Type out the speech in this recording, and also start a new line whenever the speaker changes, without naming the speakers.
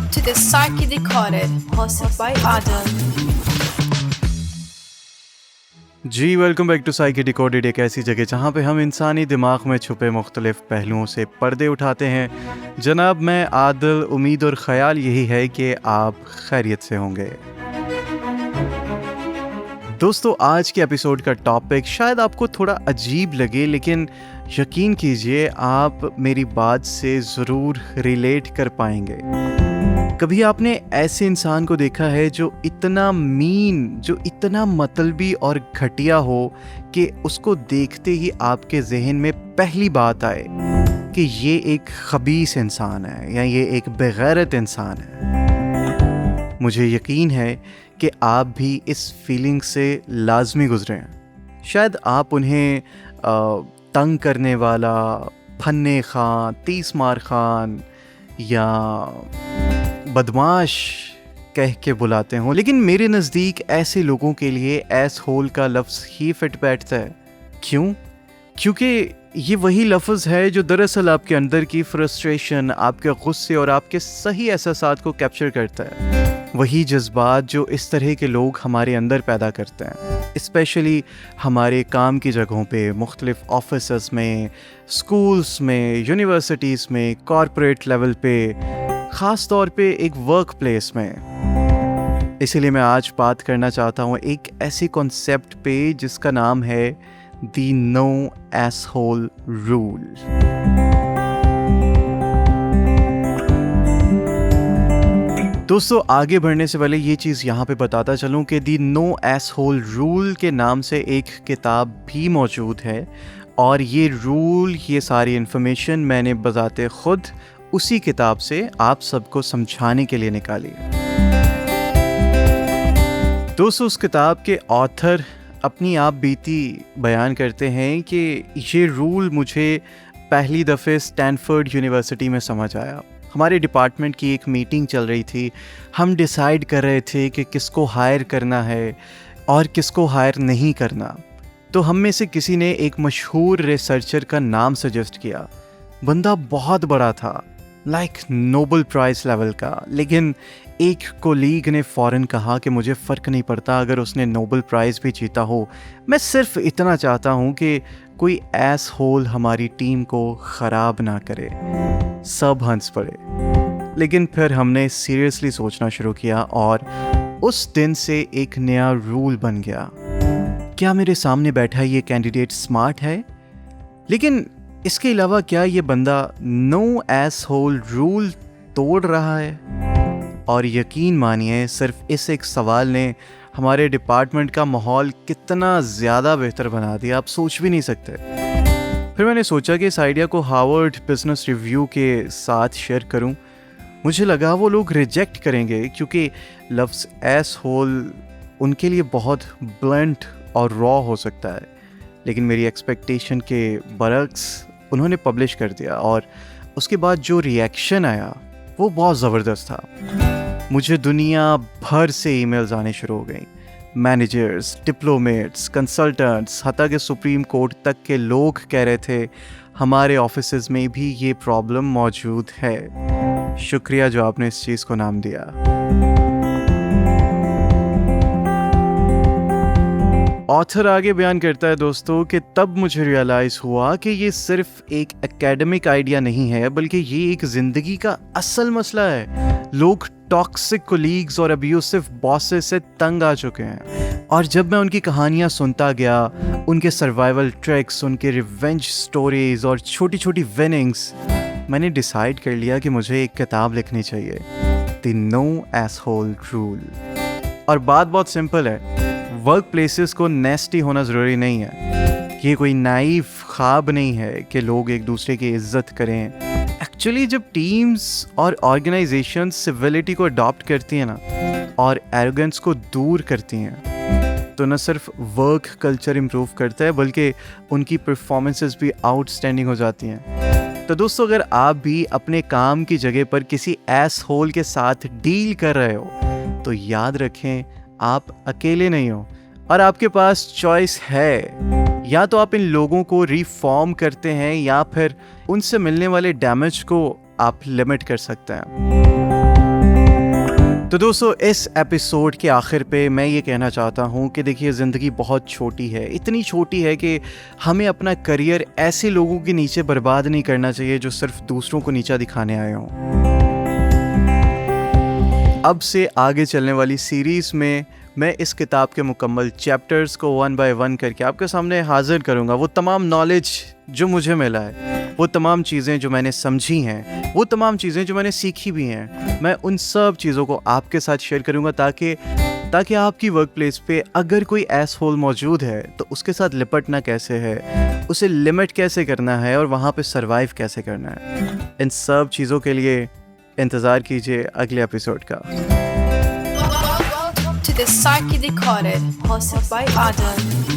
to the Psyche Decoded, hosted by Adel.
जी welcome back to Psyche Decoded, एक ऐसी जगह जहाँ पे हम इंसानी दिमाग में छुपे मुख्तलिफ पहलुओं से पर्दे उठाते हैं। जनाब, मैं आदिल, उम्मीद और ख़याल यही है कि आप खैरियत से होंगे। दोस्तों, आज के एपिसोड का टॉपिक शायद आपको थोड़ा अजीब लगे, लेकिन यकीन कीजिए आप मेरी बात से ज़रूर रिलेट कर पाएंगे। कभी आपने ऐसे इंसान को देखा है जो इतना मीन, जो इतना मतलबी और घटिया हो कि उसको देखते ही आपके जहन में पहली बात आए कि ये एक खबीस इंसान है या ये एक बेगैरत इंसान है? मुझे यकीन है कि आप भी इस फीलिंग से लाजमी गुजरे हैं। शायद आप उन्हें तंग करने वाला, फन्ने खान, तीस मार खान या बदमाश कह के बुलाते हों, लेकिन मेरे नज़दीक ऐसे लोगों के लिए एस होल का लफ्ज़ ही फिट बैठता है। क्यों? क्योंकि ये वही लफ्ज़ है जो दरअसल आपके अंदर की फ्रस्ट्रेशन, आपके गुस्से और आपके सही एहसासात को कैप्चर करता है। वही जज्बात जो इस तरह के लोग हमारे अंदर पैदा करते हैं, स्पेशली हमारे काम की जगहों पे, मुख्तलिफ ऑफिसेस में, स्कूल्स में, यूनिवर्सिटीज़ में, कॉरपोरेट लेवल पे, ख़ास तौर पे एक वर्क प्लेस में। इसीलिए मैं आज बात करना चाहता हूँ एक ऐसे कॉन्सेप्ट पे जिसका नाम है द नो एसहोल रूल। दोस्तों, आगे बढ़ने से पहले ये चीज़ यहाँ पे बताता चलूँ कि द नो एसहोल रूल के नाम से एक किताब भी मौजूद है, और ये रूल, ये सारी इन्फॉर्मेशन मैंने बजाते खुद उसी किताब से आप सबको समझाने के लिए निकाली है। दोस्तों, उस किताब के ऑथर अपनी आप बीती बयान करते हैं कि ये रूल मुझे पहली दफ़े स्टैनफोर्ड यूनिवर्सिटी में समझ आया। हमारे डिपार्टमेंट की एक मीटिंग चल रही थी। हम डिसाइड कर रहे थे कि किसको हायर करना है और किसको हायर नहीं करना। तो हम में से किसी ने एक मशहूर रिसर्चर का नाम सजेस्ट किया। बंदा बहुत बड़ा था, लाइक नोबेल प्राइज़ लेवल का, लेकिन एक कोलीग ने फ़ौरन कहा कि मुझे फ़र्क नहीं पड़ता अगर उसने नोबेल प्राइज़ भी जीता हो, मैं सिर्फ इतना चाहता हूँ कि कोई एस होल हमारी टीम को ख़राब ना करे। सब हंस पड़े, लेकिन फिर हमने सीरियसली सोचना शुरू किया और उस दिन से एक नया रूल बन गया। क्या मेरे सामने बैठा ये कैंडिडेट स्मार्ट है? लेकिन इसके अलावा क्या ये बंदा नो एस होल रूल तोड़ रहा है? और यकीन मानिए, सिर्फ इस एक सवाल ने हमारे डिपार्टमेंट का माहौल कितना ज़्यादा बेहतर बना दिया, आप सोच भी नहीं सकते। फिर मैंने सोचा कि इस आइडिया को हार्वर्ड बिजनेस रिव्यू के साथ शेयर करूं। मुझे लगा वो लोग रिजेक्ट करेंगे क्योंकि लफ्ज़ एस होल उनके लिए बहुत ब्लंट और रॉ हो सकता है, लेकिन मेरी एक्सपेक्टेशन के बरक्स उन्होंने पब्लिश कर दिया, और उसके बाद जो रिएक्शन आया वो बहुत ज़बरदस्त था। मुझे दुनिया भर से ईमेल्स आने शुरू हो गई। मैनेजर्स, डिप्लोमेट्स, कंसल्टेंट्स, हत्ता के सुप्रीम कोर्ट तक के लोग कह रहे थे हमारे ऑफिसेज में भी ये प्रॉब्लम मौजूद है। शुक्रिया जो आपने इस चीज़ को नाम दिया। ऑथर आगे बयान करता है दोस्तों कि तब मुझे रियलाइज़ हुआ कि ये सिर्फ एक एकेडमिक आइडिया नहीं है, बल्कि ये एक ज़िंदगी का असल मसला है। लोग टॉक्सिक कोलीग्स और अब्यूसिव बॉसेस से तंग आ चुके हैं, और जब मैं उनकी कहानियाँ सुनता गया, उनके सर्वाइवल ट्रिक्स, उनके रिवेंज स्टोरीज और छोटी छोटी विनिंग्स, मैंने डिसाइड कर लिया कि मुझे एक किताब लिखनी चाहिए, द नो एसहोल रूल। और बात बहुत सिंपल है, वर्क प्लेसेस को नेस्टी होना ज़रूरी नहीं है। ये कोई नाइव ख्वाब नहीं है कि लोग एक दूसरे की इज्जत करें। एक्चुअली जब टीम्स और ऑर्गेनाइजेशन सिविलिटी को अडॉप्ट करती हैं ना, और एरोगेंस को दूर करती हैं, तो न सिर्फ वर्क कल्चर इम्प्रूव करता है, बल्कि उनकी परफॉर्मेंसेस भी आउटस्टैंडिंग हो जाती हैं। तो दोस्तों, अगर आप भी अपने काम की जगह पर किसी एस होल के साथ डील कर रहे हो, तो याद रखें आप अकेले नहीं हो, और आपके पास चॉइस है। या तो आप इन लोगों को रिफॉर्म करते हैं, या फिर उनसे मिलने वाले डैमेज को आप लिमिट कर सकते हैं। तो दोस्तों इस एपिसोड के आखिर पे मैं ये कहना चाहता हूँ कि देखिए ज़िंदगी बहुत छोटी है, इतनी छोटी है कि हमें अपना करियर ऐसे लोगों के नीचे बर्बाद नहीं करना चाहिए जो सिर्फ दूसरों को नीचा दिखाने आए हों। अब से आगे चलने वाली सीरीज़ में मैं इस किताब के मुकम्मल चैप्टर्स को 1 बाय 1 करके आपके सामने हाजिर करूँगा। वो तमाम नॉलेज जो मुझे मिला है, वो तमाम चीज़ें जो मैंने समझी हैं, वो तमाम चीज़ें जो मैंने सीखी भी हैं, मैं उन सब चीज़ों को आपके साथ शेयर करूँगा ताकि आपकी वर्क प्लेस पे अगर कोई एसहोल मौजूद है तो उसके साथ लिपटना कैसे है, उसे लिमिट कैसे करना है और वहाँ पे सरवाइव कैसे करना है। इन सब चीज़ों के लिए इंतज़ार कीजिए अगले एपिसोड का।
To the Psyche Decoded, hosted by Adam.